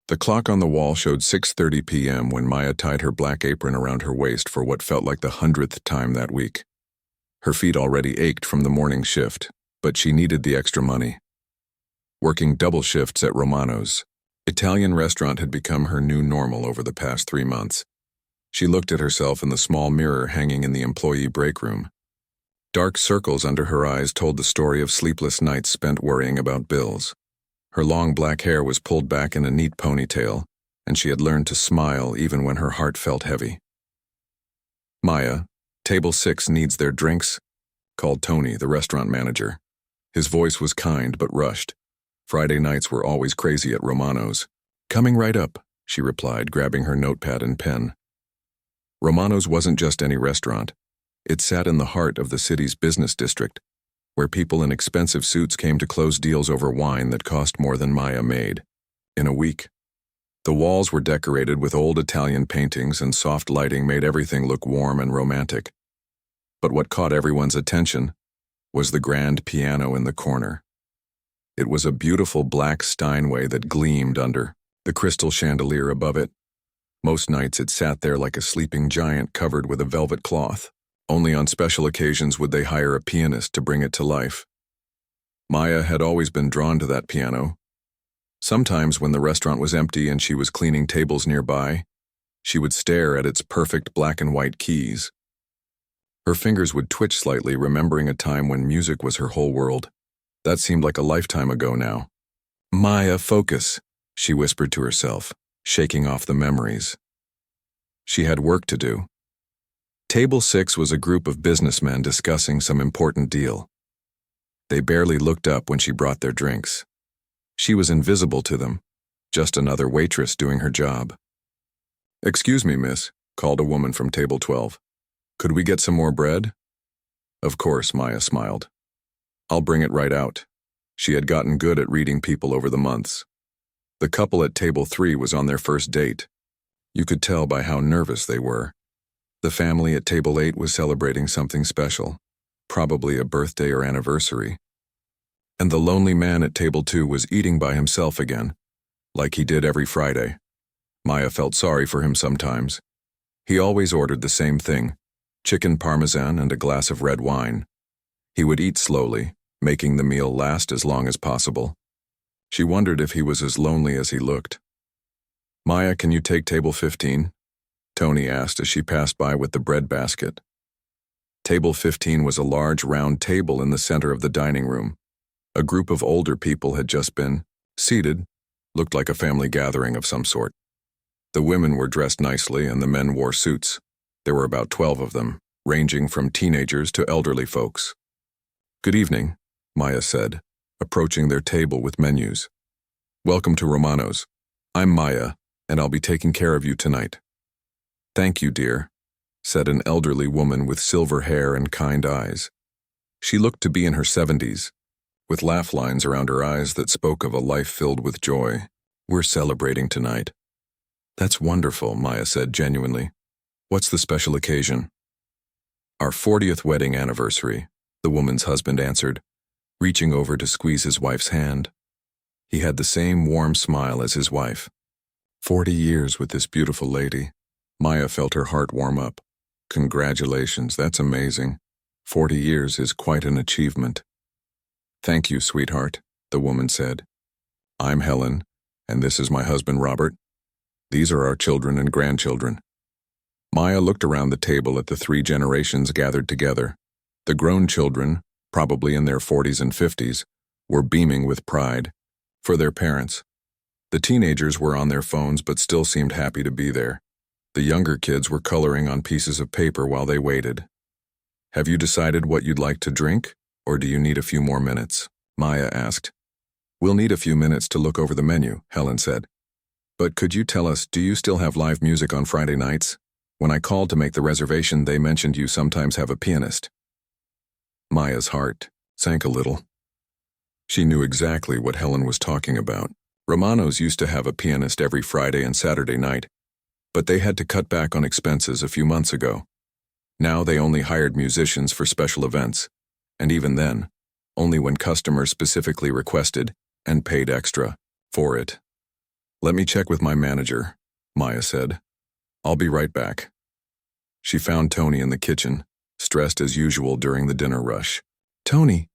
The clock on the wall showed 6:30 p.m. when Maya tied her black apron around her waist for what felt like the 100th time that week. Her feet already ached from the morning shift, but she needed the extra money. Working double shifts at Romano's Italian restaurant had become her new normal over the past 3 months. She looked at herself in the small mirror hanging in the employee break room. Dark circles under her eyes told the story of sleepless nights spent worrying about bills. Her long black hair was pulled back in a neat ponytail, and she had learned to smile even when her heart felt heavy. "Maya, table 6 needs their drinks," called Tony, the restaurant manager. His voice was kind but rushed. Friday nights were always crazy at Romano's. "Coming right up," she replied, grabbing her notepad and pen. Romano's wasn't just any restaurant. It sat in the heart of the city's business district, where people in expensive suits came to close deals over wine that cost more than Maya made in a week. The walls were decorated with old Italian paintings, and soft lighting made everything look warm and romantic. But what caught everyone's attention was the grand piano in the corner. It was a beautiful black Steinway that gleamed under the crystal chandelier above it. Most nights it sat there like a sleeping giant covered with a velvet cloth. Only on special occasions would they hire a pianist to bring it to life. Maya had always been drawn to that piano. Sometimes when the restaurant was empty and she was cleaning tables nearby, she would stare at its perfect black and white keys. Her fingers would twitch slightly, remembering a time when music was her whole world. That seemed like a lifetime ago now. "Maya, focus," she whispered to herself, shaking off the memories. She had work to do. Table 6 was a group of businessmen discussing some important deal. They barely looked up when she brought their drinks. She was invisible to them, just another waitress doing her job. "Excuse me, miss," called a woman from table 12. "Could we get some more bread?" Of course, Maya smiled. "I'll bring it right out." She had gotten good at reading people over the months. The couple at table 3 was on their first date. You could tell by how nervous they were. The family at table 8 was celebrating something special, probably a birthday or anniversary. And the lonely man at table 2 was eating by himself again, like he did every Friday. Maya felt sorry for him sometimes. He always ordered the same thing, chicken parmesan and a glass of red wine. He would eat slowly, making the meal last as long as possible. She wondered if he was as lonely as he looked. "Maya, can you take table 15? Tony asked as she passed by with the bread basket. Table 15 was a large round table in the center of the dining room. A group of older people had just been seated, looked like a family gathering of some sort. The women were dressed nicely and the men wore suits. There were about 12 of them, ranging from teenagers to elderly folks. "Good evening," Maya said, approaching their table with menus. "Welcome to Romano's. I'm Maya, and I'll be taking care of you tonight." "Thank you, dear," said an elderly woman with silver hair and kind eyes. She looked to be in her 70s, with laugh lines around her eyes that spoke of a life filled with joy. "We're celebrating tonight." "That's wonderful," Maya said genuinely. "What's the special occasion?" "Our 40th wedding anniversary," the woman's husband answered, reaching over to squeeze his wife's hand. He had the same warm smile as his wife. 40 years with this beautiful lady. Maya felt her heart warm up. "Congratulations, that's amazing. 40 years is quite an achievement." "Thank you, sweetheart," the woman said. "I'm Helen, and this is my husband Robert. These are our children and grandchildren." Maya looked around the table at the 3 generations gathered together. The grown children, probably in their 40s and 50s, were beaming with pride for their parents. The teenagers were on their phones but still seemed happy to be there. The younger kids were coloring on pieces of paper while they waited. "Have you decided what you'd like to drink, or do you need a few more minutes?" Maya asked. "We'll need a few minutes to look over the menu," Helen said. "But could you tell us, do you still have live music on Friday nights? When I called to make the reservation, they mentioned you sometimes have a pianist." Maya's heart sank a little. She knew exactly what Helen was talking about. Romano's used to have a pianist every Friday and Saturday night, but they had to cut back on expenses a few months ago. Now they only hired musicians for special events, and even then, only when customers specifically requested and paid extra for it. Let me check with my manager, Maya said. I'll be right back. She found Tony in the kitchen, stressed as usual during the dinner rush. Tony,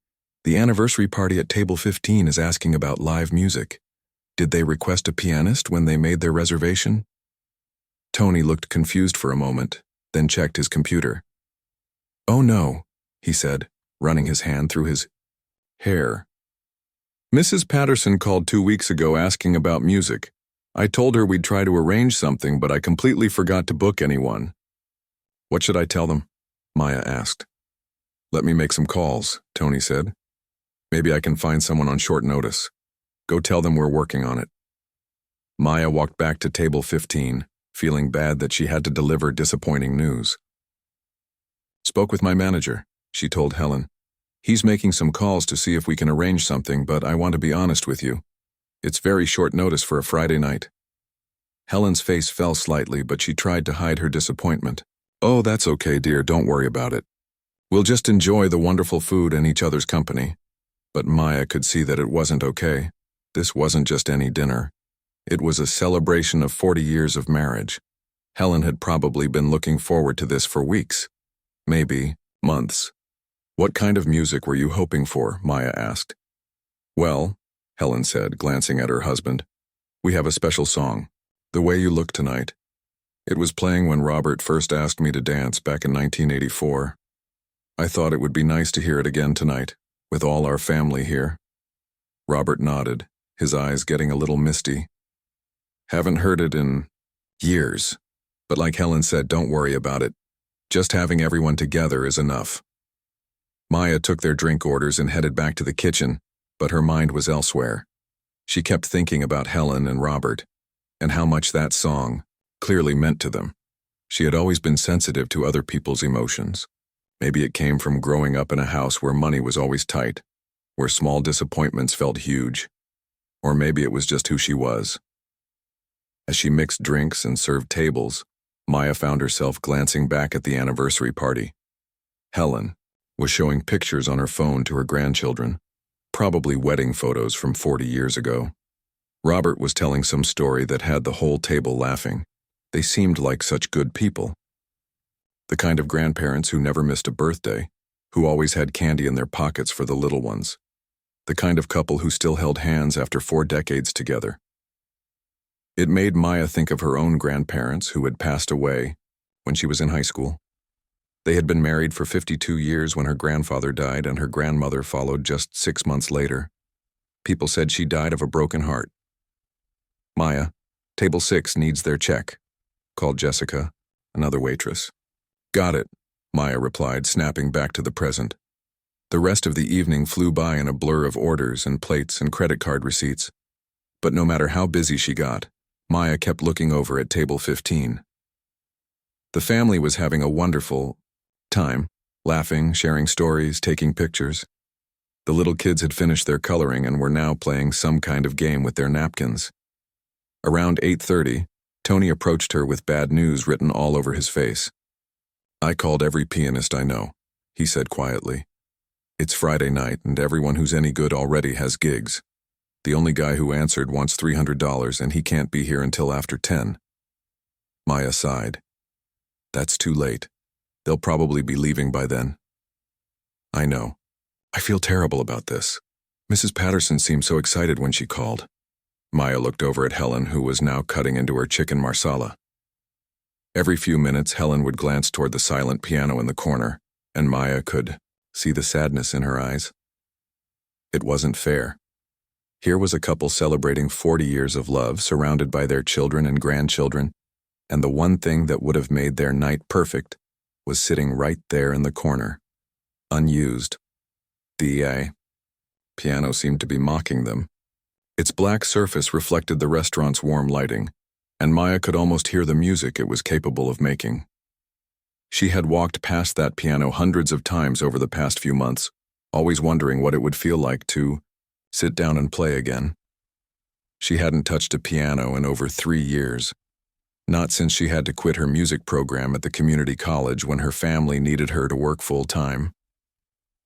the anniversary party at table 15 is asking about live music. Did they request a pianist when they made their reservation? Tony looked confused for a moment, then checked his computer. Oh no, he said, running his hand through his hair. Mrs. Patterson called 2 weeks ago asking about music. I told her we'd try to arrange something, but I completely forgot to book anyone. What should I tell them? Maya asked. Let me make some calls, Tony said. Maybe I can find someone on short notice. Go tell them we're working on it. Maya walked back to table 15, feeling bad that she had to deliver disappointing news. Spoke with my manager, she told Helen. He's making some calls to see if we can arrange something, but I want to be honest with you. It's very short notice for a Friday night. Helen's face fell slightly, but she tried to hide her disappointment. Oh, that's okay, dear, don't worry about it. We'll just enjoy the wonderful food and each other's company. But Maya could see that it wasn't okay. This wasn't just any dinner. It was a celebration of 40 years of marriage. Helen had probably been looking forward to this for weeks. Maybe months. What kind of music were you hoping for? Maya asked. Well, Helen said, glancing at her husband, we have a special song, The Way You Look Tonight. It was playing when Robert first asked me to dance back in 1984. I thought it would be nice to hear it again tonight, with all our family here. Robert nodded, his eyes getting a little misty. Haven't heard it in years, but like Helen said, don't worry about it. Just having everyone together is enough. Maya took their drink orders and headed back to the kitchen, but her mind was elsewhere. She kept thinking about Helen and Robert, and how much that song clearly meant to them. She had always been sensitive to other people's emotions. Maybe it came from growing up in a house where money was always tight, where small disappointments felt huge. Or maybe it was just who she was. As she mixed drinks and served tables, Maya found herself glancing back at the anniversary party. Helen was showing pictures on her phone to her grandchildren, probably wedding photos from 40 years ago. Robert was telling some story that had the whole table laughing. They seemed like such good people. The kind of grandparents who never missed a birthday, who always had candy in their pockets for the little ones. The kind of couple who still held hands after 4 decades together. It made Maya think of her own grandparents who had passed away when she was in high school. They had been married for 52 years when her grandfather died, and her grandmother followed just 6 months later. People said she died of a broken heart. Maya, table 6 needs their check, called Jessica, another waitress. Got it, Maya replied, snapping back to the present. The rest of the evening flew by in a blur of orders and plates and credit card receipts. But no matter how busy she got, Maya kept looking over at table 15. The family was having a wonderful time, laughing, sharing stories, taking pictures. The little kids had finished their coloring and were now playing some kind of game with their napkins. Around 8:30, Tony approached her with bad news written all over his face. I called every pianist I know, he said quietly. It's Friday night and everyone who's any good already has gigs. The only guy who answered wants $300 and he can't be here until after 10. Maya sighed. That's too late. They'll probably be leaving by then. I know. I feel terrible about this. Mrs. Patterson seemed so excited when she called. Maya looked over at Helen, who was now cutting into her chicken marsala. Every few minutes, Helen would glance toward the silent piano in the corner, and Maya could see the sadness in her eyes. It wasn't fair. Here was a couple celebrating 40 years of love, surrounded by their children and grandchildren, and the one thing that would have made their night perfect was sitting right there in the corner, unused. The piano seemed to be mocking them. Its black surface reflected the restaurant's warm lighting, and Maya could almost hear the music it was capable of making. She had walked past that piano hundreds of times over the past few months, always wondering what it would feel like to sit down and play again. She hadn't touched a piano in over 3 years. Not since she had to quit her music program at the community college when her family needed her to work full-time.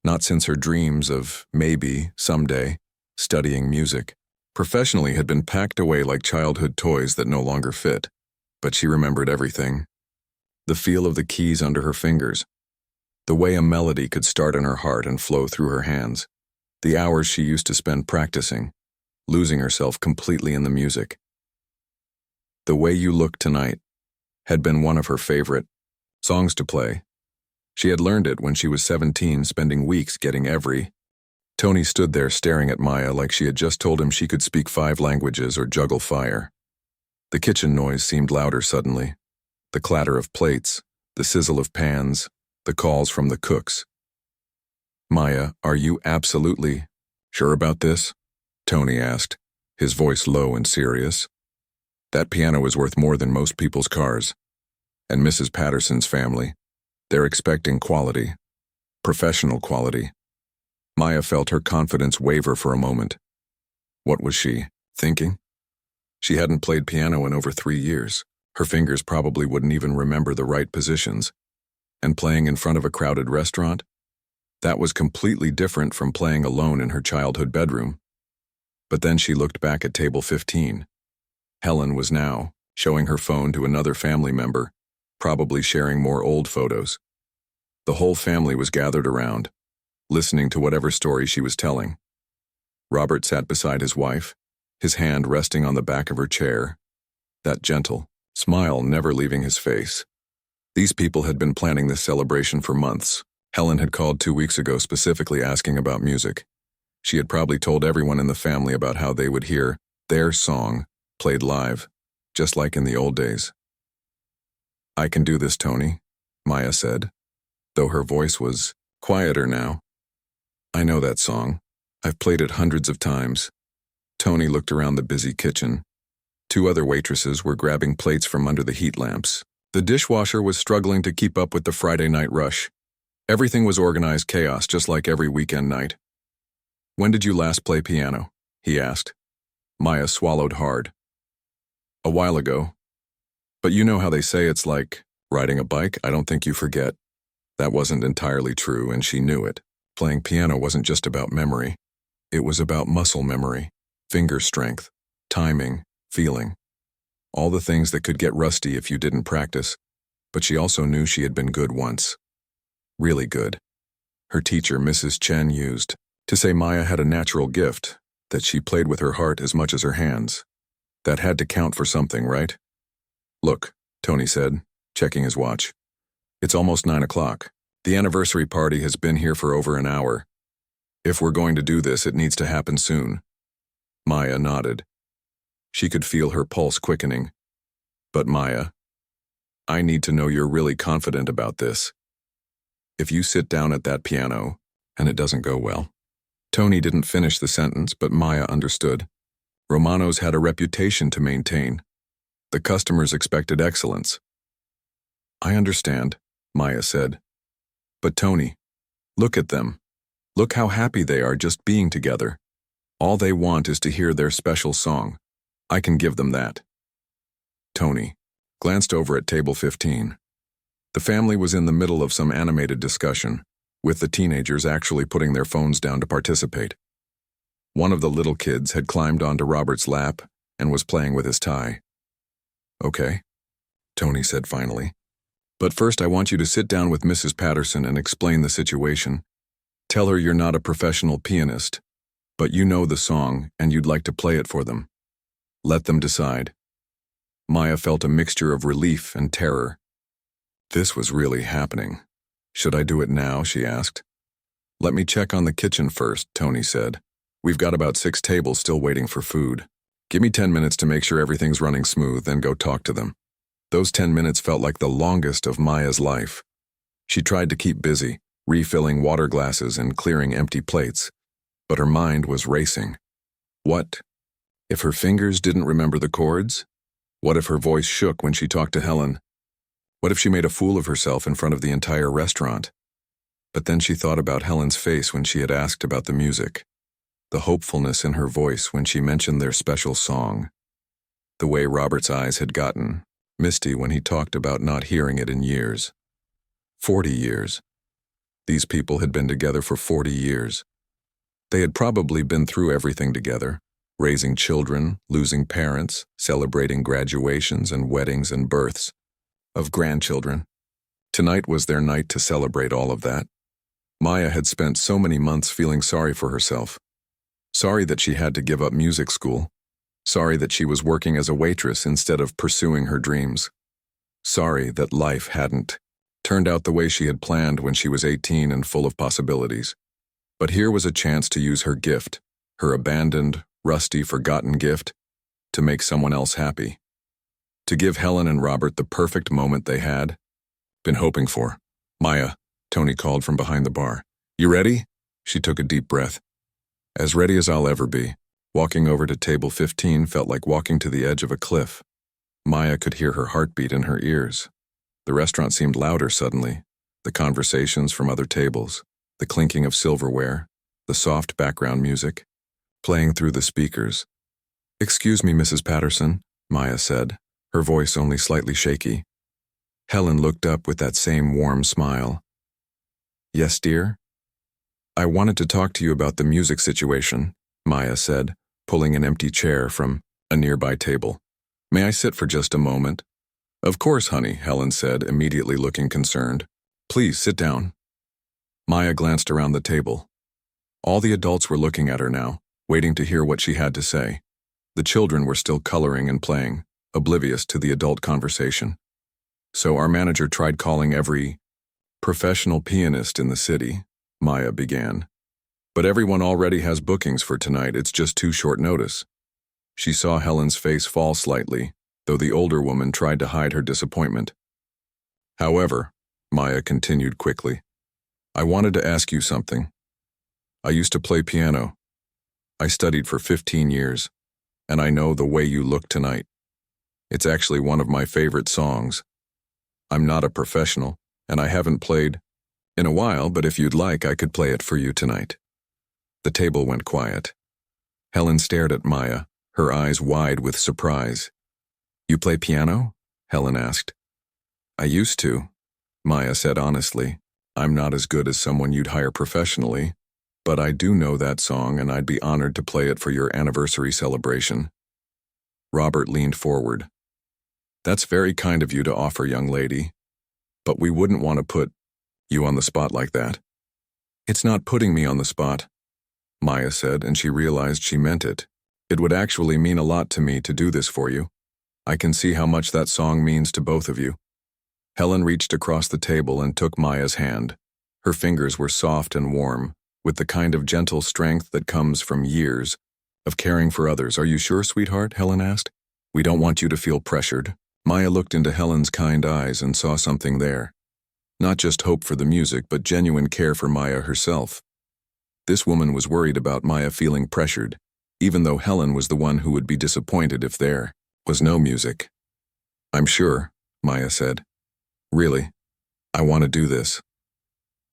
Not since her dreams of, maybe, someday, studying music, Professionally had been packed away like childhood toys that no longer fit, but she remembered everything. The feel of the keys under her fingers, the way a melody could start in her heart and flow through her hands, the hours she used to spend practicing, losing herself completely in the music. The Way You Look Tonight had been one of her favorite songs to play. She had learned it when she was 17, spending weeks getting every. Tony stood there staring at Maya like she had just told him she could speak 5 languages or juggle fire. The kitchen noise seemed louder suddenly. The clatter of plates, the sizzle of pans, the calls from the cooks. "Maya, are you absolutely sure about this?" Tony asked, his voice low and serious. That piano is worth more than most people's cars. And Mrs. Patterson's family, they're expecting quality, professional quality. Maya felt her confidence waver for a moment. What was she thinking? She hadn't played piano in over 3 years. Her fingers probably wouldn't even remember the right positions. And playing in front of a crowded restaurant? That was completely different from playing alone in her childhood bedroom. But then she looked back at table 15. Helen was now showing her phone to another family member, probably sharing more old photos. The whole family was gathered around, listening to whatever story she was telling. Robert sat beside his wife, his hand resting on the back of her chair, that gentle smile never leaving his face. These people had been planning this celebration for months. Helen had called 2 weeks ago specifically asking about music. She had probably told everyone in the family about how they would hear their song played live, just like in the old days. "I can do this, Tony," Maya said, though her voice was quieter now. "I know that song. I've played it hundreds of times." Tony looked around the busy kitchen. 2 other waitresses were grabbing plates from under the heat lamps. The dishwasher was struggling to keep up with the Friday night rush. Everything was organized chaos, just like every weekend night. "When did you last play piano?" he asked. Maya swallowed hard. "A while ago. But you know how they say it's like riding a bike? I don't think you forget." That wasn't entirely true, and she knew it. Playing piano wasn't just about memory. It was about muscle memory, finger strength, timing, feeling. All the things that could get rusty if you didn't practice. But she also knew she had been good once. Really good. Her teacher, Mrs. Chen, used to say Maya had a natural gift, that she played with her heart as much as her hands. That had to count for something, right? "Look," Tony said, checking his watch. "It's almost 9 o'clock. The anniversary party has been here for over an hour. If we're going to do this, it needs to happen soon." Maya nodded. She could feel her pulse quickening. "But Maya, I need to know you're really confident about this. If you sit down at that piano, and it doesn't go well." Tony didn't finish the sentence, but Maya understood. Romano's had a reputation to maintain. The customers expected excellence. "I understand," Maya said. "But Tony, look at them. Look how happy they are just being together. All they want is to hear their special song. I can give them that." Tony glanced over at table 15. The family was in the middle of some animated discussion, with the teenagers actually putting their phones down to participate. One of the little kids had climbed onto Robert's lap and was playing with his tie. "Okay," Tony said finally. "But first I want you to sit down with Mrs. Patterson and explain the situation. Tell her you're not a professional pianist, but you know the song and you'd like to play it for them. Let them decide." Maya felt a mixture of relief and terror. This was really happening. "Should I do it now?" she asked. "Let me check on the kitchen first," Tony said. "We've got about 6 tables still waiting for food. Give me 10 minutes to make sure everything's running smooth, then go talk to them." Those 10 minutes felt like the longest of Maya's life. She tried to keep busy, refilling water glasses and clearing empty plates, but her mind was racing. What if her fingers didn't remember the chords? What if her voice shook when she talked to Helen? What if she made a fool of herself in front of the entire restaurant? But then she thought about Helen's face when she had asked about the music, the hopefulness in her voice when she mentioned their special song, the way Robert's eyes had gotten misty when he talked about not hearing it in years. 40 years. These people had been together for 40 years. They had probably been through everything together, Raising children, losing parents, celebrating graduations and weddings and births of grandchildren. Tonight was their night to celebrate all of that. Maya had spent so many months feeling sorry for herself. Sorry that she had to give up music school. Sorry that she was working as a waitress instead of pursuing her dreams. Sorry that life hadn't turned out the way she had planned when she was 18 and full of possibilities. But here was a chance to use her gift, her abandoned, rusty, forgotten gift, to make someone else happy. To give Helen and Robert the perfect moment they had been hoping for. "Maya," Tony called from behind the bar. "You ready?" She took a deep breath. "As ready as I'll ever be." Walking over to table 15 felt like walking to the edge of a cliff. Maya could hear her heartbeat in her ears. The restaurant seemed louder suddenly. The conversations from other tables, the clinking of silverware, the soft background music, playing through the speakers. "Excuse me, Mrs. Patterson," Maya said, her voice only slightly shaky. Helen looked up with that same warm smile. "Yes, dear?" "I wanted to talk to you about the music situation," Maya said, pulling an empty chair from a nearby table. "May I sit for just a moment?" "Of course, honey," Helen said, immediately looking concerned. "Please, sit down." Maya glanced around the table. All the adults were looking at her now, waiting to hear what she had to say. The children were still coloring and playing, oblivious to the adult conversation. "So our manager tried calling every professional pianist in the city," Maya began. "But everyone already has bookings for tonight. It's just too short notice." She saw Helen's face fall slightly, though the older woman tried to hide her disappointment. "However," Maya continued quickly, "I wanted to ask you something. I used to play piano. I studied for 15 years, and I know the way you look tonight. It's actually one of my favorite songs. I'm not a professional, and I haven't played in a while, but if you'd like, I could play it for you tonight." The table went quiet. Helen stared at Maya, her eyes wide with surprise. "You play piano?" Helen asked. "I used to," Maya said honestly. "I'm not as good as someone you'd hire professionally, but I do know that song and I'd be honored to play it for your anniversary celebration." Robert leaned forward. "That's very kind of you to offer, young lady, but we wouldn't want to put you on the spot like that." "It's not putting me on the spot," Maya said, and she realized she meant it. "It would actually mean a lot to me to do this for you. I can see how much that song means to both of you." Helen reached across the table and took Maya's hand. Her fingers were soft and warm, with the kind of gentle strength that comes from years of caring for others. "Are you sure, sweetheart?" Helen asked. "We don't want you to feel pressured." Maya looked into Helen's kind eyes and saw something there. Not just hope for the music, but genuine care for Maya herself. This woman was worried about Maya feeling pressured, even though Helen was the one who would be disappointed if there was no music. "I'm sure," Maya said. "Really, I want to do this."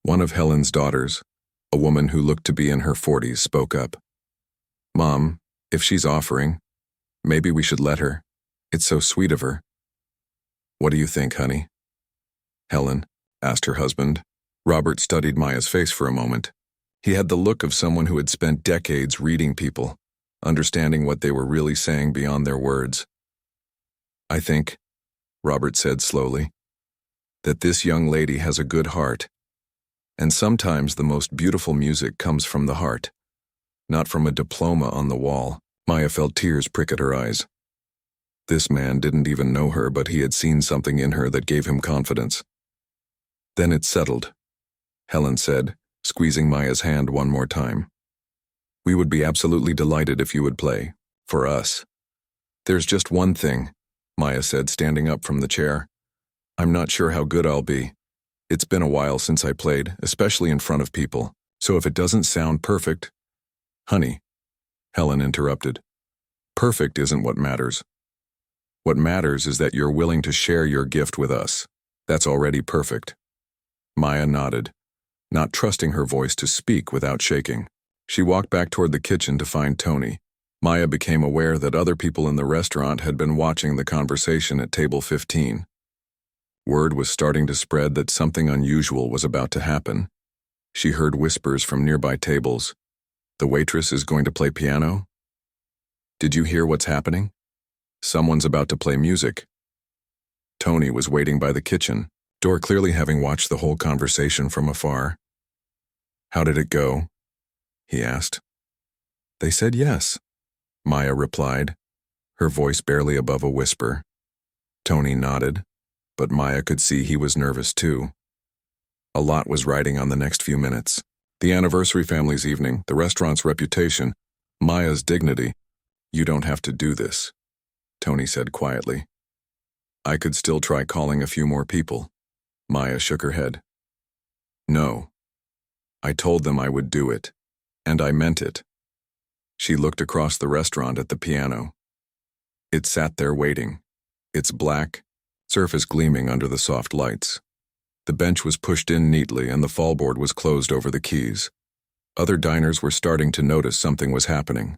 One of Helen's daughters, a woman who looked to be in her 40s, spoke up. "Mom, if she's offering, maybe we should let her. It's so sweet of her." "What do you think, honey?" Helen asked her husband. Robert studied Maya's face for a moment. He had the look of someone who had spent decades reading people, understanding what they were really saying beyond their words. "I think," Robert said slowly, "that this young lady has a good heart. And sometimes the most beautiful music comes from the heart, not from a diploma on the wall." Maya felt tears prick at her eyes. This man didn't even know her, but he had seen something in her that gave him confidence. "Then it's settled," Helen said, squeezing Maya's hand one more time. "We would be absolutely delighted if you would play, for us. There's just one thing," Maya said, standing up from the chair. "I'm not sure how good I'll be. It's been a while since I played, especially in front of people, so if it doesn't sound perfect—" "Honey," Helen interrupted, "perfect isn't what matters. What matters is that you're willing to share your gift with us. That's already perfect." Maya nodded, not trusting her voice to speak without shaking. She walked back toward the kitchen to find Tony. Maya became aware that other people in the restaurant had been watching the conversation at table 15. Word was starting to spread that something unusual was about to happen. She heard whispers from nearby tables. "The waitress is going to play piano?" Did you hear what's happening? Someone's about to play music. Tony was waiting by the kitchen door, clearly having watched the whole conversation from afar. How did it go? He asked. They said yes, Maya replied, her voice barely above a whisper. Tony nodded, but Maya could see he was nervous too. A lot was riding on the next few minutes. The anniversary family's evening, the restaurant's reputation, Maya's dignity. You don't have to do this, Tony said quietly. I could still try calling a few more people. Maya shook her head. No. I told them I would do it, and I meant it. She looked across the restaurant at the piano. It sat there waiting, its black surface gleaming under the soft lights. The bench was pushed in neatly and the fallboard was closed over the keys. Other diners were starting to notice something was happening.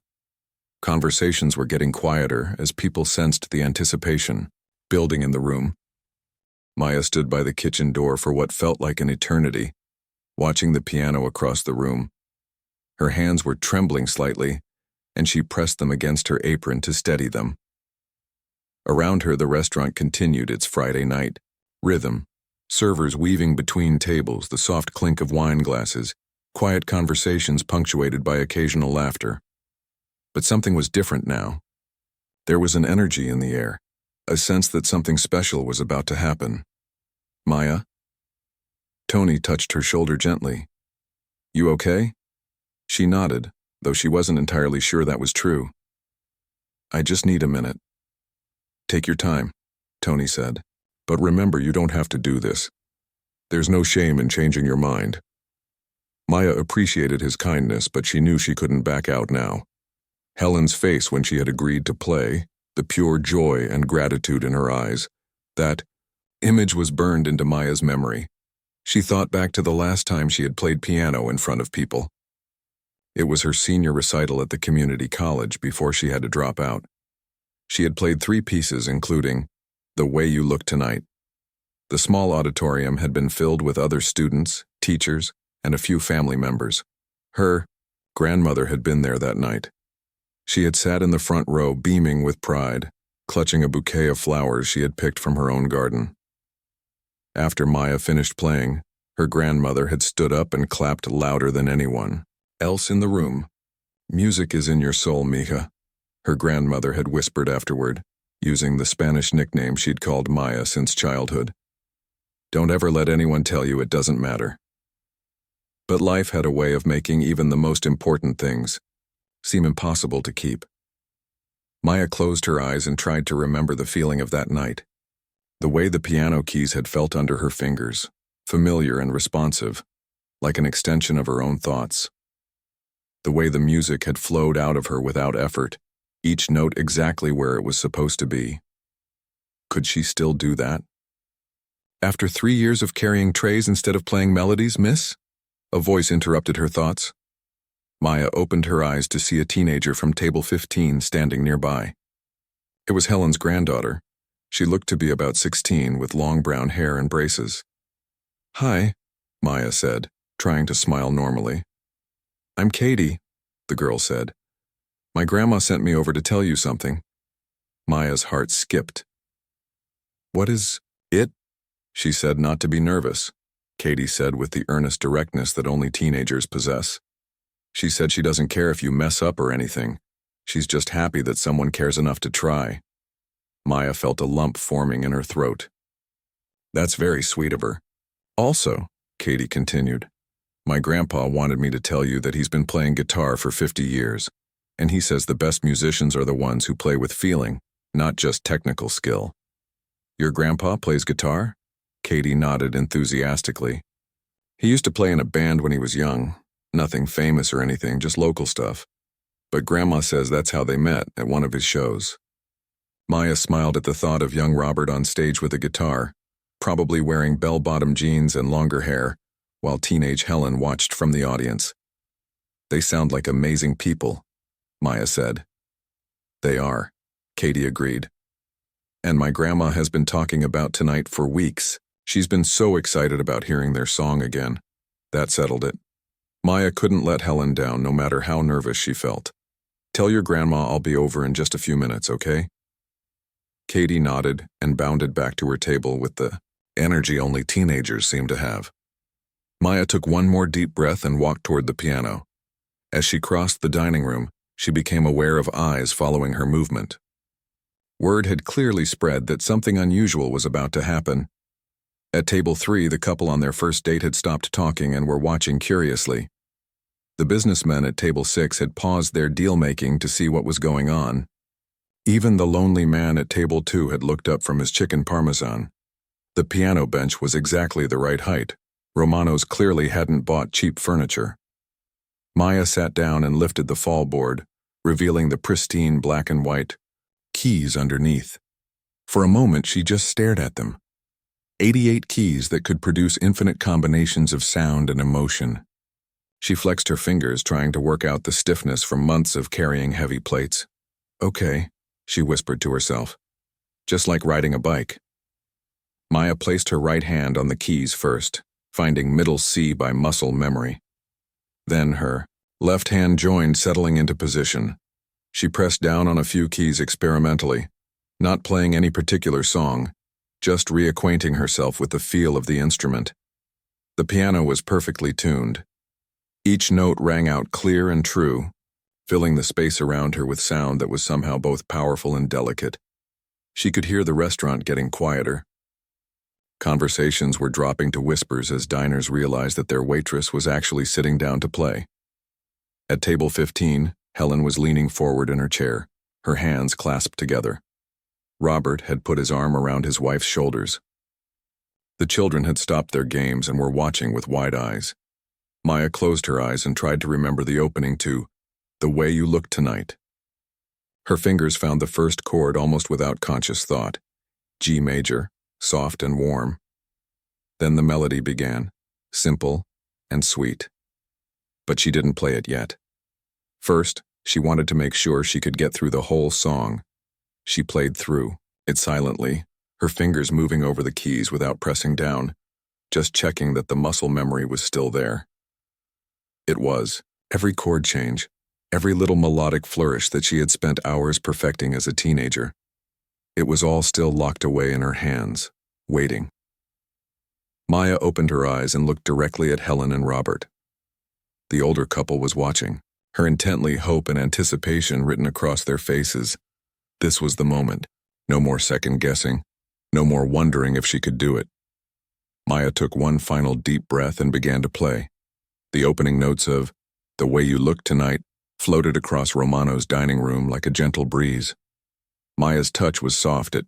Conversations were getting quieter as people sensed the anticipation building in the room. Maya stood by the kitchen door for what felt like an eternity, watching the piano across the room. Her hands were trembling slightly, and she pressed them against her apron to steady them. Around her, the restaurant continued its Friday night rhythm, servers weaving between tables, the soft clink of wine glasses, quiet conversations punctuated by occasional laughter. But something was different now. There was an energy in the air, a sense that something special was about to happen. Maya? Tony touched her shoulder gently. You okay? She nodded, though she wasn't entirely sure that was true. I just need a minute. Take your time, Tony said. But remember, you don't have to do this. There's no shame in changing your mind. Maya appreciated his kindness, but she knew she couldn't back out now. Helen's face when she had agreed to play, the pure joy and gratitude in her eyes, that image was burned into Maya's memory. She thought back to the last time she had played piano in front of people. It was her senior recital at the community college before she had to drop out. She had played 3 pieces, including The Way You Look Tonight. The small auditorium had been filled with other students, teachers, and a few family members. Her grandmother had been there that night. She had sat in the front row, beaming with pride, clutching a bouquet of flowers she had picked from her own garden. After Maya finished playing, her grandmother had stood up and clapped louder than anyone else in the room. Music is in your soul, mija, her grandmother had whispered afterward, using the Spanish nickname she'd called Maya since childhood. Don't ever let anyone tell you it doesn't matter. But life had a way of making even the most important things seem impossible to keep. Maya closed her eyes and tried to remember the feeling of that night. The way the piano keys had felt under her fingers, familiar and responsive, like an extension of her own thoughts. The way the music had flowed out of her without effort, each note exactly where it was supposed to be. Could she still do that? After 3 years of carrying trays instead of playing melodies, miss? A voice interrupted her thoughts. Maya opened her eyes to see a teenager from table 15 standing nearby. It was Helen's granddaughter. She looked to be about 16 with long brown hair and braces. Hi, Maya said, trying to smile normally. I'm Katie, the girl said. My grandma sent me over to tell you something. Maya's heart skipped. What is it? She said not to be nervous, Katie said with the earnest directness that only teenagers possess. She said she doesn't care if you mess up or anything. She's just happy that someone cares enough to try. Maya felt a lump forming in her throat. That's very sweet of her. Also, Katie continued, my grandpa wanted me to tell you that he's been playing guitar for 50 years, and he says the best musicians are the ones who play with feeling, not just technical skill. Your grandpa plays guitar? Katie nodded enthusiastically. He used to play in a band when he was young. Nothing famous or anything, just local stuff. But Grandma says that's how they met at one of his shows. Maya smiled at the thought of young Robert on stage with a guitar, probably wearing bell-bottom jeans and longer hair, while teenage Helen watched from the audience. They sound like amazing people, Maya said. They are, Katie agreed. And my grandma has been talking about tonight for weeks. She's been so excited about hearing their song again. That settled it. Maya couldn't let Helen down no matter how nervous she felt. Tell your grandma I'll be over in just a few minutes, okay? Katie nodded and bounded back to her table with the energy only teenagers seem to have. Maya took one more deep breath and walked toward the piano. As she crossed the dining room, she became aware of eyes following her movement. Word had clearly spread that something unusual was about to happen. At table 3, the couple on their first date had stopped talking and were watching curiously. The businessmen at table 6 had paused their deal-making to see what was going on. Even the lonely man at table 2 had looked up from his chicken parmesan. The piano bench was exactly the right height. Romano's clearly hadn't bought cheap furniture. Maya sat down and lifted the fall board, revealing the pristine black and white keys underneath. For a moment, she just stared at them. 88 keys that could produce infinite combinations of sound and emotion. She flexed her fingers, trying to work out the stiffness from months of carrying heavy plates. Okay, she whispered to herself. Just like riding a bike. Maya placed her right hand on the keys first, finding middle C by muscle memory. Then her left hand joined, settling into position. She pressed down on a few keys experimentally, not playing any particular song, just reacquainting herself with the feel of the instrument. The piano was perfectly tuned. Each note rang out clear and true, filling the space around her with sound that was somehow both powerful and delicate. She could hear the restaurant getting quieter. Conversations were dropping to whispers as diners realized that their waitress was actually sitting down to play. At table 15, Helen was leaning forward in her chair, her hands clasped together. Robert had put his arm around his wife's shoulders. The children had stopped their games and were watching with wide eyes. Maya closed her eyes and tried to remember the opening to "The Way You Look Tonight." Her fingers found the first chord almost without conscious thought, G major, soft and warm. Then the melody began, simple and sweet. But she didn't play it yet. First, she wanted to make sure she could get through the whole song. She played through it silently, her fingers moving over the keys without pressing down, just checking that the muscle memory was still there. It was. Every chord change, every little melodic flourish that she had spent hours perfecting as a teenager. It was all still locked away in her hands, waiting. Maya opened her eyes and looked directly at Helen and Robert. The older couple was watching, her intently hope and anticipation written across their faces. This was the moment. No more second-guessing, no more wondering if she could do it. Maya took one final deep breath and began to play. The opening notes of "The Way You Look Tonight" floated across Romano's dining room like a gentle breeze. Maya's touch was soft at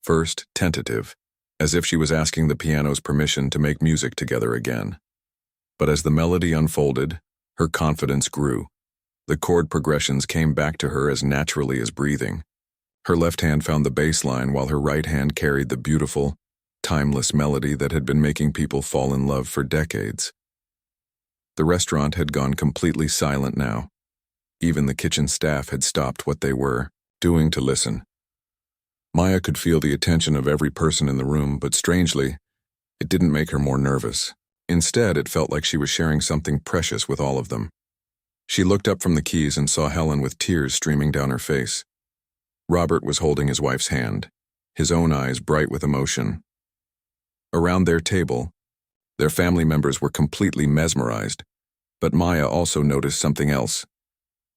first, tentative, as if she was asking the piano's permission to make music together again. But as the melody unfolded, her confidence grew. The chord progressions came back to her as naturally as breathing. Her left hand found the bass line while her right hand carried the beautiful, timeless melody that had been making people fall in love for decades. The restaurant had gone completely silent now. Even the kitchen staff had stopped what they were doing to listen. Maya could feel the attention of every person in the room, but strangely, it didn't make her more nervous. Instead, it felt like she was sharing something precious with all of them. She looked up from the keys and saw Helen with tears streaming down her face. Robert was holding his wife's hand, his own eyes bright with emotion. Around their table, their family members were completely mesmerized, but Maya also noticed something else.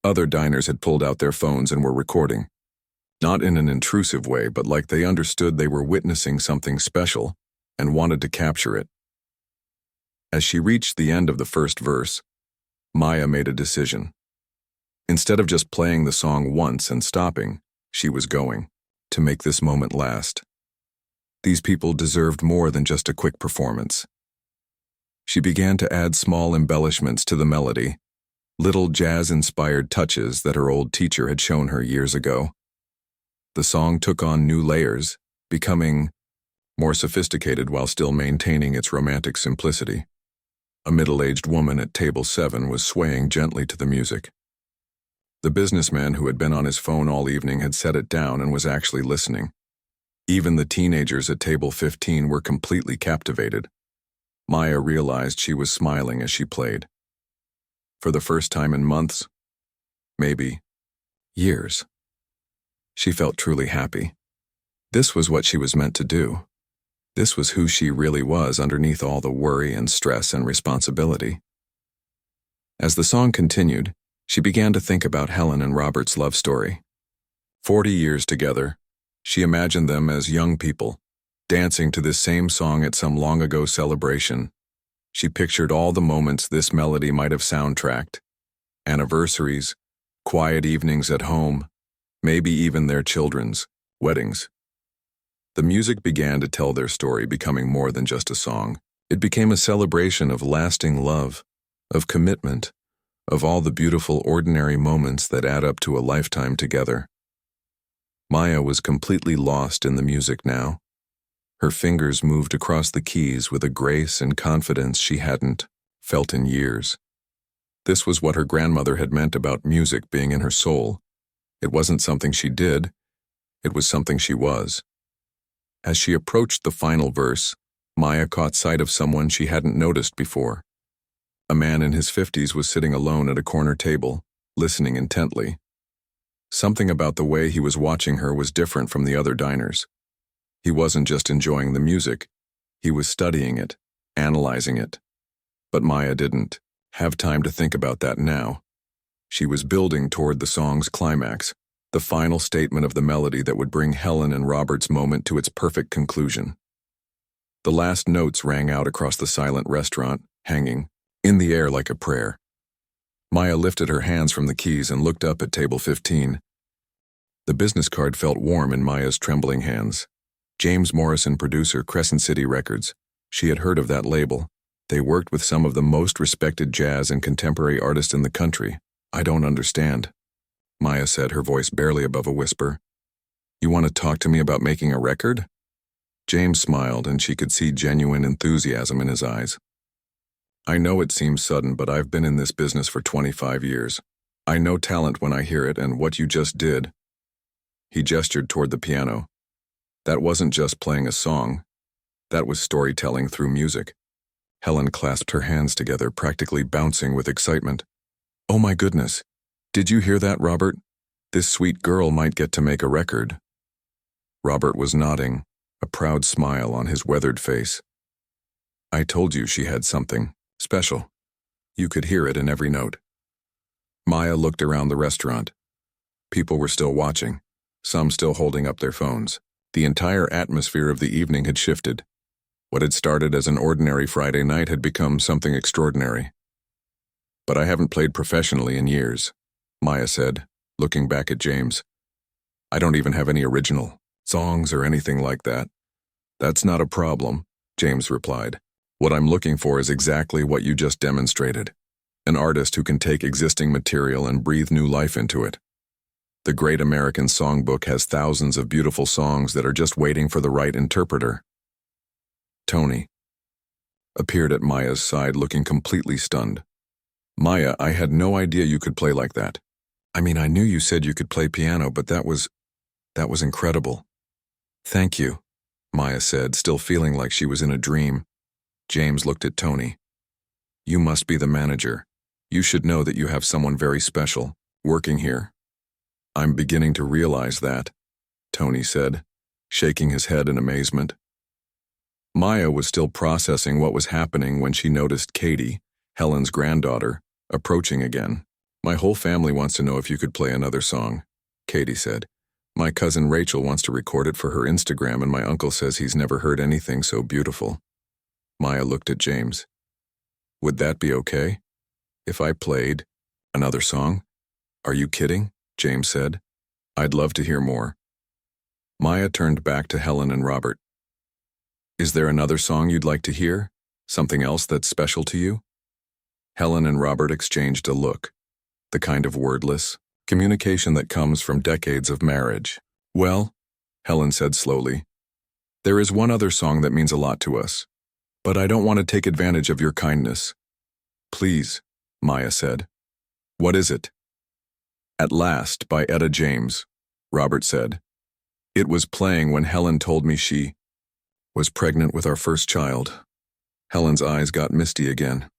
Other diners had pulled out their phones and were recording. Not in an intrusive way, but like they understood they were witnessing something special and wanted to capture it. As she reached the end of the first verse, Maya made a decision. Instead of just playing the song once and stopping, she was going to make this moment last. These people deserved more than just a quick performance. She began to add small embellishments to the melody, little jazz-inspired touches that her old teacher had shown her years ago. The song took on new layers, becoming more sophisticated while still maintaining its romantic simplicity. A middle-aged woman at table 7 was swaying gently to the music. The businessman who had been on his phone all evening had set it down and was actually listening. Even the teenagers at table 15 were completely captivated. Maya realized she was smiling as she played. For the first time in months, maybe, Years. She felt truly happy. This was what she was meant to do. This was who she really was underneath all the worry and stress and responsibility. As the song continued, she began to think about Helen and Robert's love story. 40 years together, she imagined them as young people, dancing to this same song at some long-ago celebration. She pictured all the moments this melody might have soundtracked: anniversaries, quiet evenings at home, maybe even their children's weddings. The music began to tell their story, becoming more than just a song. It became a celebration of lasting love, of commitment, of all the beautiful ordinary moments that add up to a lifetime together. Maya was completely lost in the music now. Her fingers moved across the keys with a grace and confidence she hadn't felt in years. This was what her grandmother had meant about music being in her soul. It wasn't something she did, it was something she was. As she approached the final verse, Maya caught sight of someone she hadn't noticed before. A man in his 50s was sitting alone at a corner table, listening intently. Something about the way he was watching her was different from the other diners. He wasn't just enjoying the music, he was studying it, analyzing it. But Maya didn't have time to think about that now. She was building toward the song's climax, the final statement of the melody that would bring Helen and Robert's moment to its perfect conclusion. The last notes rang out across the silent restaurant, hanging in the air like a prayer. Maya lifted her hands from the keys and looked up at table 15. The business card felt warm in Maya's trembling hands. James Morrison, producer, Crescent City Records. She had heard of that label. They worked with some of the most respected jazz and contemporary artists in the country. I don't understand, Maya said, her voice barely above a whisper. You want to talk to me about making a record? James smiled, and she could see genuine enthusiasm in his eyes. I know it seems sudden, but I've been in this business for 25 years. I know talent when I hear it, and what you just did. He gestured toward the piano. That wasn't just playing a song. That was storytelling through music. Helen clasped her hands together, practically bouncing with excitement. Oh my goodness. Did you hear that, Robert? This sweet girl might get to make a record. Robert was nodding, a proud smile on his weathered face. I told you she had something special. You could hear it in every note. Maya looked around the restaurant. People were still watching, some still holding up their phones. The entire atmosphere of the evening had shifted. What had started as an ordinary Friday night had become something extraordinary. But I haven't played professionally in years, Maya said, looking back at James. I don't even have any original songs or anything like that. That's not a problem, James replied. What I'm looking for is exactly what you just demonstrated. An artist who can take existing material and breathe new life into it. The Great American Songbook has thousands of beautiful songs that are just waiting for the right interpreter. Tony appeared at Maya's side, looking completely stunned. Maya, I had no idea you could play like that. I mean, I knew you said you could play piano, but that was incredible. Thank you, Maya said, still feeling like she was in a dream. James looked at Tony. You must be the manager. You should know that you have someone very special working here. I'm beginning to realize that, Tony said, shaking his head in amazement. Maya was still processing what was happening when she noticed Katie, Helen's granddaughter, approaching again. My whole family wants to know if you could play another song, Katie said. My cousin Rachel wants to record it for her Instagram, and my uncle says he's never heard anything so beautiful. Maya looked at James. Would that be okay? If I played another song? Are you kidding? James said. I'd love to hear more. Maya turned back to Helen and Robert. Is there another song you'd like to hear? Something else that's special to you? Helen and Robert exchanged a look, the kind of wordless communication that comes from decades of marriage. Well, Helen said slowly, there is one other song that means a lot to us, but I don't want to take advantage of your kindness. Please, Maya said. What is it? At Last by Etta James, Robert said. It was playing when Helen told me she was pregnant with our first child. Helen's eyes got misty again.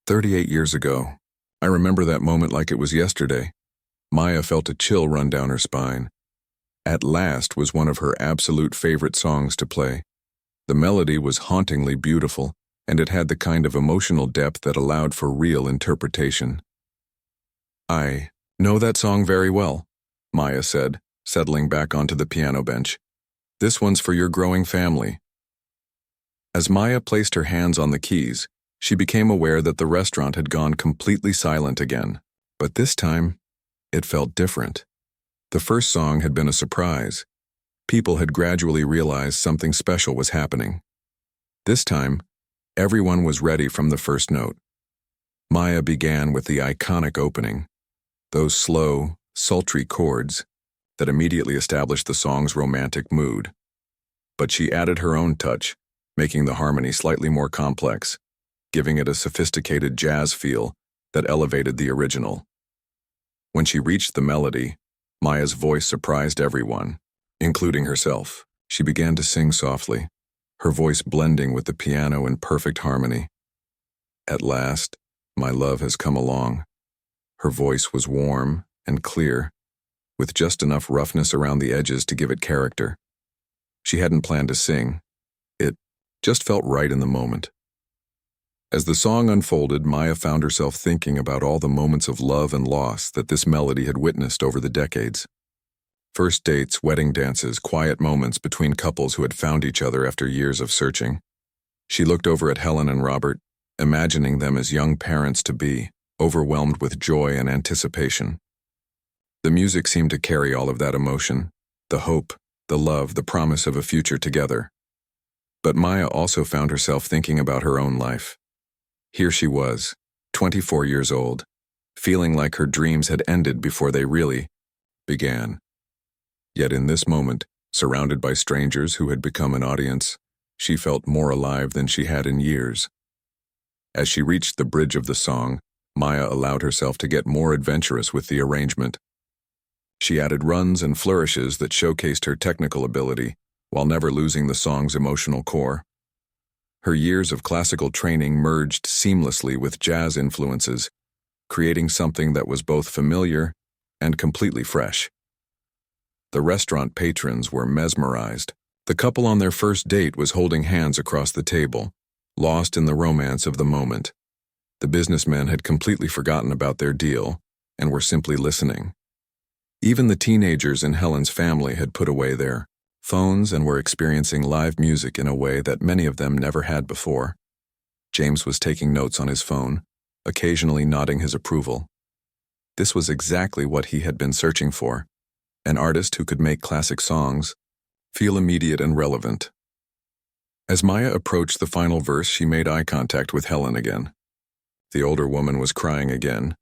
38 years ago. I remember that moment like it was yesterday. Maya felt a chill run down her spine. At Last was one of her absolute favorite songs to play. The melody was hauntingly beautiful, and it had the kind of emotional depth that allowed for real interpretation. "I know that song very well," Maya said, settling back onto the piano bench. "This one's for your growing family." As Maya placed her hands on the keys, she became aware that the restaurant had gone completely silent again. But this time, it felt different. The first song had been a surprise. People had gradually realized something special was happening. This time, everyone was ready from the first note. Maya began with the iconic opening, those slow, sultry chords that immediately established the song's romantic mood. But she added her own touch, making the harmony slightly more complex, giving it a sophisticated jazz feel that elevated the original. When she reached the melody, Maya's voice surprised everyone, including herself. She began to sing softly, her voice blending with the piano in perfect harmony. "At last, my love has come along." Her voice was warm and clear, with just enough roughness around the edges to give it character. She hadn't planned to sing. It just felt right in the moment. As the song unfolded, Maya found herself thinking about all the moments of love and loss that this melody had witnessed over the decades. First dates, wedding dances, quiet moments between couples who had found each other after years of searching. She looked over at Helen and Robert, imagining them as young parents-to-be, overwhelmed with joy and anticipation. The music seemed to carry all of that emotion, the hope, the love, the promise of a future together. But Maya also found herself thinking about her own life. Here she was, 24 years old, feeling like her dreams had ended before they really began. Yet in this moment, surrounded by strangers who had become an audience, she felt more alive than she had in years. As she reached the bridge of the song, Maya allowed herself to get more adventurous with the arrangement. She added runs and flourishes that showcased her technical ability, while never losing the song's emotional core. Her years of classical training merged seamlessly with jazz influences, creating something that was both familiar and completely fresh. The restaurant patrons were mesmerized. The couple on their first date was holding hands across the table, lost in the romance of the moment. The businessmen had completely forgotten about their deal and were simply listening. Even the teenagers in Helen's family had put away their phones and were experiencing live music in a way that many of them never had before. James was taking notes on his phone, occasionally nodding his approval. This was exactly what he had been searching for, an artist who could make classic songs feel immediate and relevant. As Maya approached the final verse, she made eye contact with Helen again. The older woman was crying again,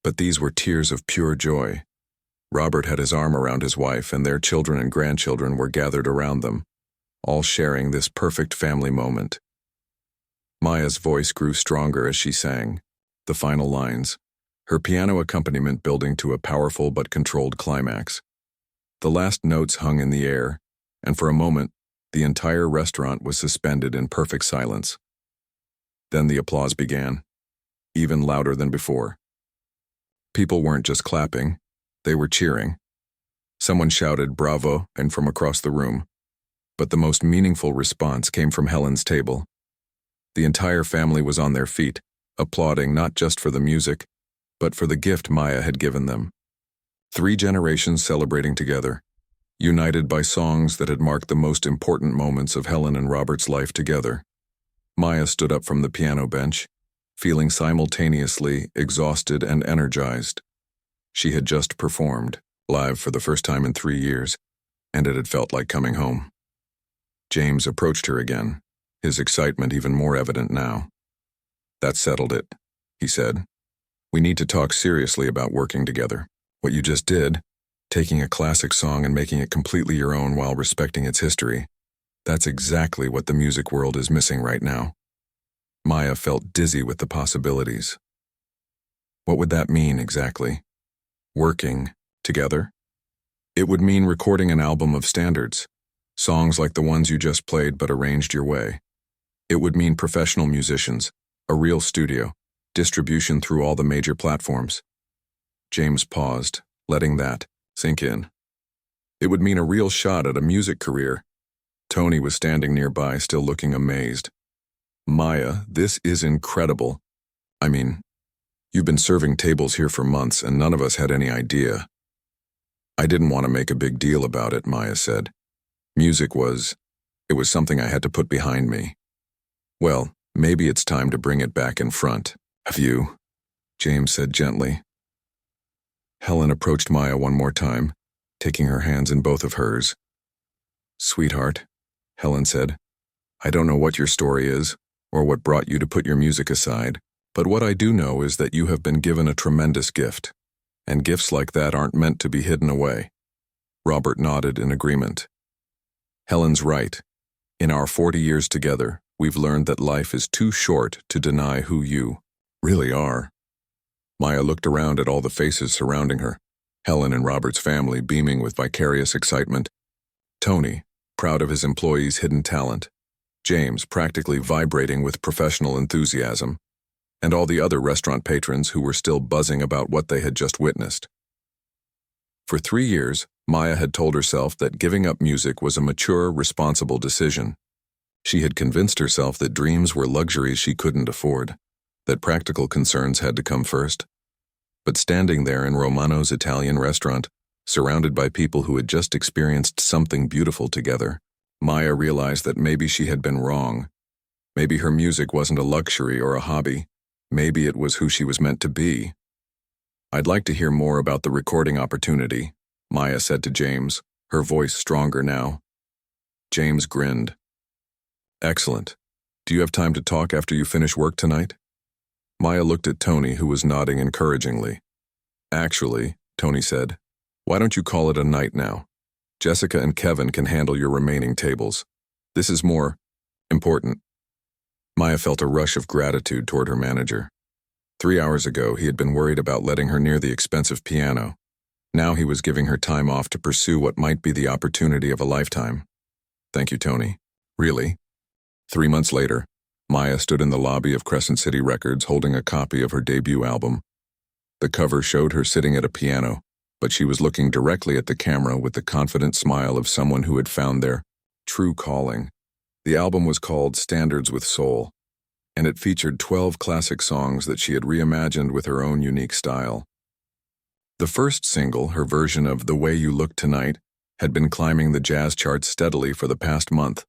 but these were tears of pure joy. Robert had his arm around his wife, and their children and grandchildren were gathered around them, all sharing this perfect family moment. Maya's voice grew stronger as she sang the final lines, her piano accompaniment building to a powerful but controlled climax. The last notes hung in the air, and for a moment, the entire restaurant was suspended in perfect silence. Then the applause began, even louder than before. People weren't just clapping, they were cheering. Someone shouted "Bravo" and from across the room, but the most meaningful response came from Helen's table. The entire family was on their feet, applauding not just for the music, but for the gift Maya had given them. 3 generations celebrating together, united by songs that had marked the most important moments of Helen and Robert's life together. Maya stood up from the piano bench, feeling simultaneously exhausted and energized. She had just performed, live for the first time in 3 years, and it had felt like coming home. James approached her again, his excitement even more evident now. "That settled it," he said. "We need to talk seriously about working together. What you just did, taking a classic song and making it completely your own while respecting its history, that's exactly what the music world is missing right now." Maya felt dizzy with the possibilities. What would that mean exactly? Working together? It would mean recording an album of standards, songs like the ones you just played but arranged your way. It would mean professional musicians, a real studio, distribution through all the major platforms. James paused, letting that sink in. It would mean a real shot at a music career. Tony was standing nearby, still looking amazed. Maya, this is incredible. I mean, you've been serving tables here for months and none of us had any idea. I didn't want to make a big deal about it, Maya said. Music was something I had to put behind me. Well, maybe it's time to bring it back in front. Have you? James said gently. Helen approached Maya one more time, taking her hands in both of hers. Sweetheart, Helen said, I don't know what your story is or what brought you to put your music aside, but what I do know is that you have been given a tremendous gift, and gifts like that aren't meant to be hidden away. Robert nodded in agreement. Helen's right. In our 40 years together, we've learned that life is too short to deny who you really are. Maya looked around at all the faces surrounding her, Helen and Robert's family beaming with vicarious excitement, Tony, proud of his employees' hidden talent, James practically vibrating with professional enthusiasm, and all the other restaurant patrons who were still buzzing about what they had just witnessed. For 3 years, Maya had told herself that giving up music was a mature, responsible decision. She had convinced herself that dreams were luxuries she couldn't afford, that practical concerns had to come first. But standing there in Romano's Italian restaurant, surrounded by people who had just experienced something beautiful together, Maya realized that maybe she had been wrong. Maybe her music wasn't a luxury or a hobby. Maybe it was who she was meant to be. I'd like to hear more about the recording opportunity, Maya said to James, her voice stronger now. James grinned. Excellent. Do you have time to talk after you finish work tonight? Maya looked at Tony, who was nodding encouragingly. Actually, Tony said, why don't you call it a night now? Jessica and Kevin can handle your remaining tables. This is more important. Maya felt a rush of gratitude toward her manager. 3 hours ago, he had been worried about letting her near the expensive piano. Now he was giving her time off to pursue what might be the opportunity of a lifetime. Thank you, Tony. Really? 3 months later, Maya stood in the lobby of Crescent City Records holding a copy of her debut album. The cover showed her sitting at a piano, but she was looking directly at the camera with the confident smile of someone who had found their true calling. The album was called Standards with Soul, and it featured 12 classic songs that she had reimagined with her own unique style. The first single, her version of The Way You Look Tonight, had been climbing the jazz charts steadily for the past month.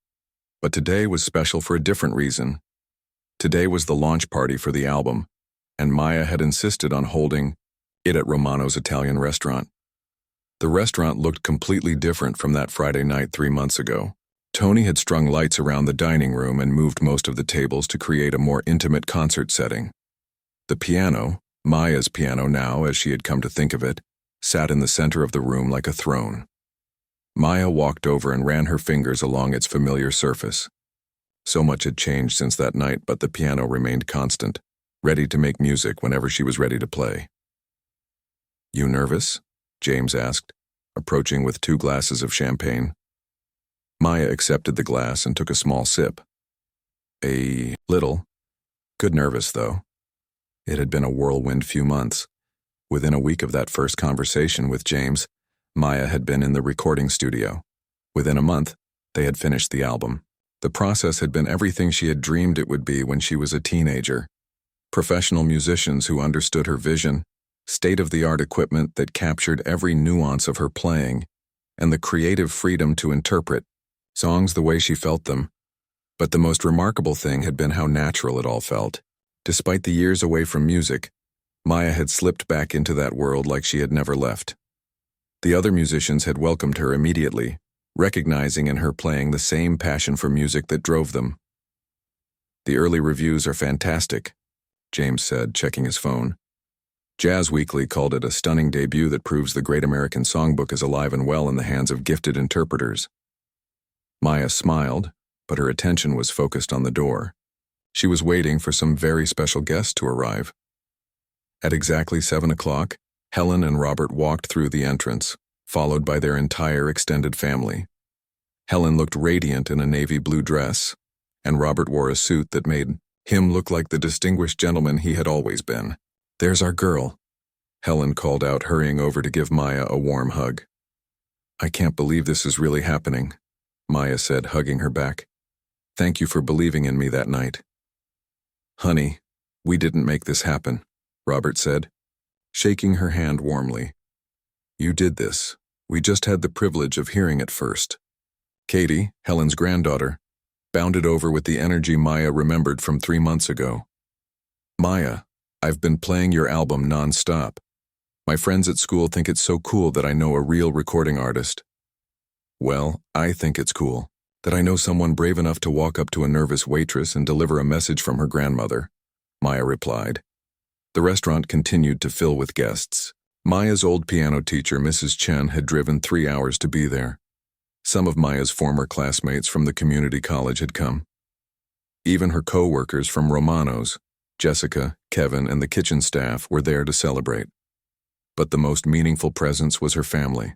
But today was special for a different reason. Today was the launch party for the album, and Maya had insisted on holding it at Romano's Italian restaurant. The restaurant looked completely different from that Friday night 3 months ago. Tony had strung lights around the dining room and moved most of the tables to create a more intimate concert setting. The piano, Maya's piano now as she had come to think of it, sat in the center of the room like a throne. Maya walked over and ran her fingers along its familiar surface. So much had changed since that night, but the piano remained constant, ready to make music whenever she was ready to play. You nervous? James asked, approaching with 2 glasses of champagne. Maya accepted the glass and took a small sip. A little. Good nervous, though. It had been a whirlwind few months. Within a week of that first conversation with James, Maya had been in the recording studio. Within a month, they had finished the album. The process had been everything she had dreamed it would be when she was a teenager. Professional musicians who understood her vision, state-of-the-art equipment that captured every nuance of her playing, and the creative freedom to interpret songs the way she felt them. But the most remarkable thing had been how natural it all felt. Despite the years away from music, Maya had slipped back into that world like she had never left. The other musicians had welcomed her immediately, recognizing in her playing the same passion for music that drove them. The early reviews are fantastic, James said, checking his phone. Jazz Weekly called it a stunning debut that proves the great American songbook is alive and well in the hands of gifted interpreters. Maya smiled, but her attention was focused on the door. She was waiting for some very special guests to arrive. At exactly 7 o'clock, Helen and Robert walked through the entrance, followed by their entire extended family. Helen looked radiant in a navy blue dress, and Robert wore a suit that made him look like the distinguished gentleman he had always been. There's our girl, Helen called out, hurrying over to give Maya a warm hug. "I can't believe this is really happening," Maya said, hugging her back. "Thank you for believing in me that night." "Honey, we didn't make this happen," Robert said, shaking her hand warmly. "You did this. We just had the privilege of hearing it first." Katie, Helen's granddaughter, bounded over with the energy Maya remembered from 3 months ago. "Maya, I've been playing your album non-stop. My friends at school think it's so cool that I know a real recording artist." "Well, I think it's cool that I know someone brave enough to walk up to a nervous waitress and deliver a message from her grandmother," Maya replied. The restaurant continued to fill with guests. Maya's old piano teacher, Mrs. Chen, had driven 3 hours to be there. Some of Maya's former classmates from the community college had come. Even her co-workers from Romano's, Jessica, Kevin, and the kitchen staff were there to celebrate. But the most meaningful presence was her family.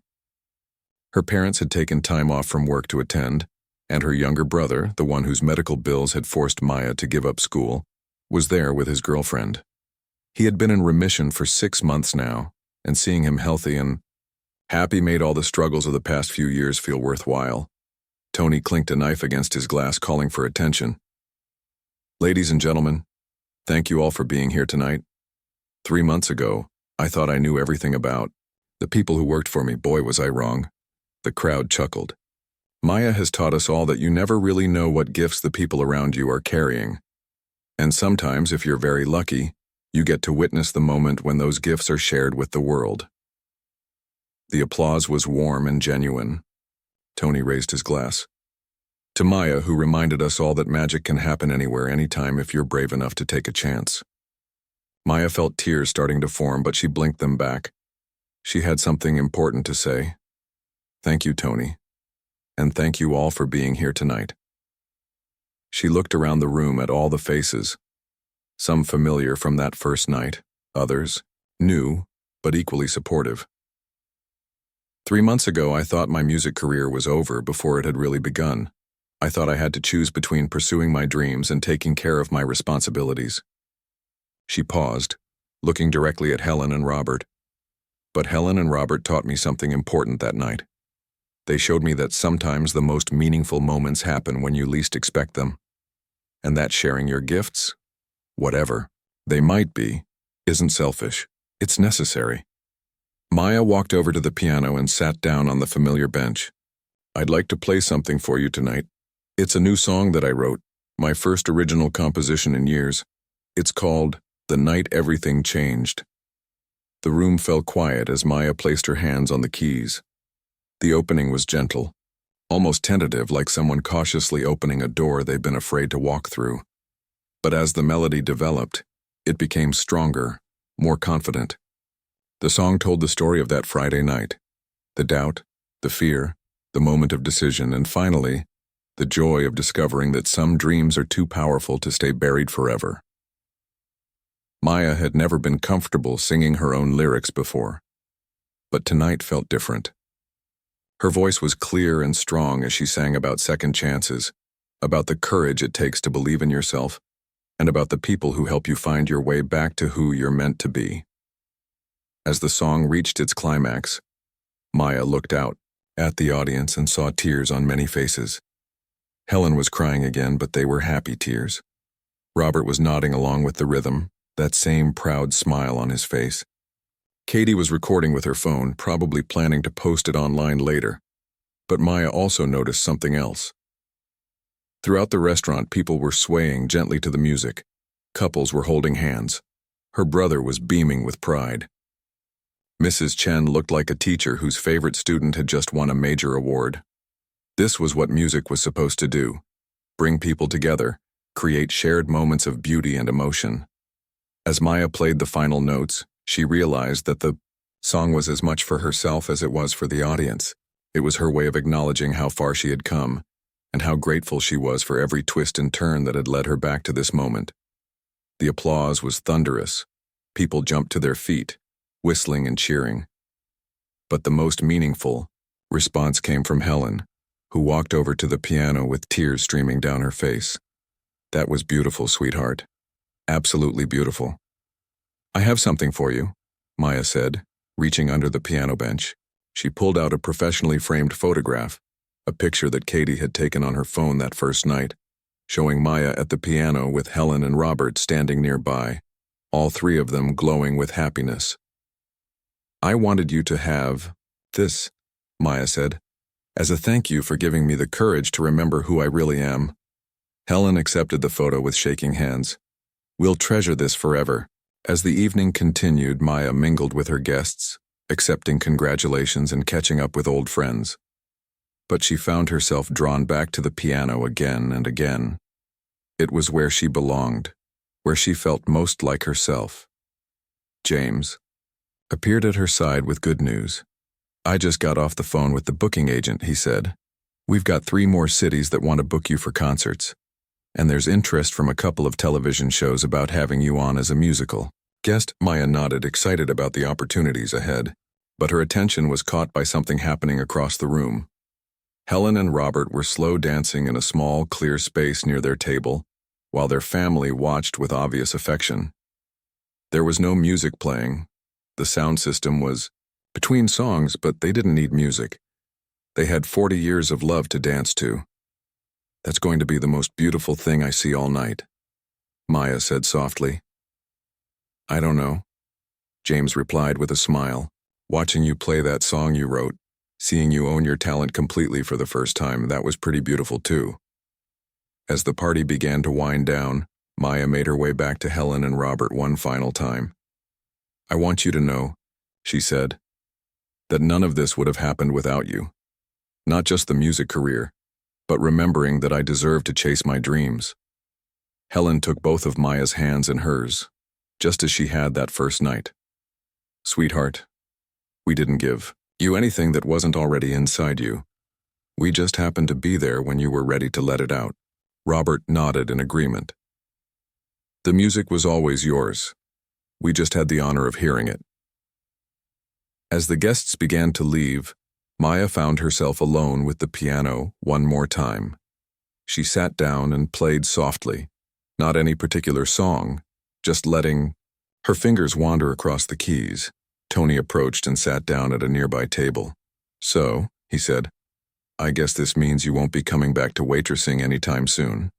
Her parents had taken time off from work to attend, and her younger brother, the one whose medical bills had forced Maya to give up school, was there with his girlfriend. He had been in remission for 6 months now, and seeing him healthy and happy made all the struggles of the past few years feel worthwhile. Tony clinked a knife against his glass, calling for attention. "Ladies and gentlemen, thank you all for being here tonight. 3 months ago, I thought I knew everything about the people who worked for me. Boy, was I wrong." The crowd chuckled. "Maya has taught us all that you never really know what gifts the people around you are carrying. And sometimes, if you're very lucky, you get to witness the moment when those gifts are shared with the world." The applause was warm and genuine. Tony raised his glass. "To Maya, who reminded us all that magic can happen anywhere, anytime if you're brave enough to take a chance." Maya felt tears starting to form, but she blinked them back. She had something important to say. "Thank you, Tony. And thank you all for being here tonight." She looked around the room at all the faces, some familiar from that first night, others new, but equally supportive. 3 months ago, I thought my music career was over before it had really begun. I thought I had to choose between pursuing my dreams and taking care of my responsibilities." She paused, looking directly at Helen and Robert. But Helen and Robert taught me something important that night. They showed me that sometimes the most meaningful moments happen when you least expect them, and that sharing your gifts, whatever they might be, isn't selfish. It's necessary. Maya walked over to the piano and sat down on the familiar bench. "I'd like to play something for you tonight. It's a new song that I wrote, my first original composition in years. It's called The Night Everything Changed." The room fell quiet as Maya placed her hands on the keys. The opening was gentle, almost tentative, like someone cautiously opening a door they've been afraid to walk through. But as the melody developed, it became stronger, more confident. The song told the story of that Friday night, the doubt, the fear, the moment of decision, and finally, the joy of discovering that some dreams are too powerful to stay buried forever. Maya had never been comfortable singing her own lyrics before, but tonight felt different. Her voice was clear and strong as she sang about second chances, about the courage it takes to believe in yourself, and about the people who help you find your way back to who you're meant to be. As the song reached its climax, Maya looked out at the audience and saw tears on many faces. Helen was crying again, but they were happy tears. Robert was nodding along with the rhythm, that same proud smile on his face. Katie was recording with her phone, probably planning to post it online later. But Maya also noticed something else. Throughout the restaurant, people were swaying gently to the music. Couples were holding hands. Her brother was beaming with pride. Mrs. Chen looked like a teacher whose favorite student had just won a major award. This was what music was supposed to do: bring people together, create shared moments of beauty and emotion. As Maya played the final notes, she realized that the song was as much for herself as it was for the audience. It was her way of acknowledging how far she had come, and how grateful she was for every twist and turn that had led her back to this moment. The applause was thunderous. People jumped to their feet, whistling and cheering. But the most meaningful response came from Helen, who walked over to the piano with tears streaming down her face. "That was beautiful, sweetheart. Absolutely beautiful. I have something for you," Maya said, reaching under the piano bench. She pulled out a professionally framed photograph, a picture that Katie had taken on her phone that first night, showing Maya at the piano with Helen and Robert standing nearby, all three of them glowing with happiness. "I wanted you to have this," Maya said, "as a thank you for giving me the courage to remember who I really am." Helen accepted the photo with shaking hands. "We'll treasure this forever." As the evening continued, Maya mingled with her guests, accepting congratulations and catching up with old friends. But she found herself drawn back to the piano again and again. It was where she belonged, where she felt most like herself. James appeared at her side with good news. "I just got off the phone with the booking agent," he said. "We've got 3 more cities that want to book you for concerts. And there's interest from a couple of television shows about having you on as a musical guest." Maya nodded, excited about the opportunities ahead, but her attention was caught by something happening across the room. Helen and Robert were slow dancing in a small, clear space near their table, while their family watched with obvious affection. There was no music playing. The sound system was between songs, but they didn't need music. They had 40 years of love to dance to. "That's going to be the most beautiful thing I see all night," Maya said softly. "I don't know," James replied with a smile. "Watching you play that song you wrote, seeing you own your talent completely for the first time, that was pretty beautiful too." As the party began to wind down, Maya made her way back to Helen and Robert one final time. "I want you to know," she said, "that none of this would have happened without you. Not just the music career, but remembering that I deserve to chase my dreams." Helen took both of Maya's hands in hers, just as she had that first night. "Sweetheart, we didn't give you anything that wasn't already inside you. We just happened to be there when you were ready to let it out." Robert nodded in agreement. "The music was always yours. We just had the honor of hearing it." As the guests began to leave, Maya found herself alone with the piano one more time. She sat down and played softly, not any particular song, just letting her fingers wander across the keys. Tony approached and sat down at a nearby table. "So," he said, "I guess this means you won't be coming back to waitressing anytime soon."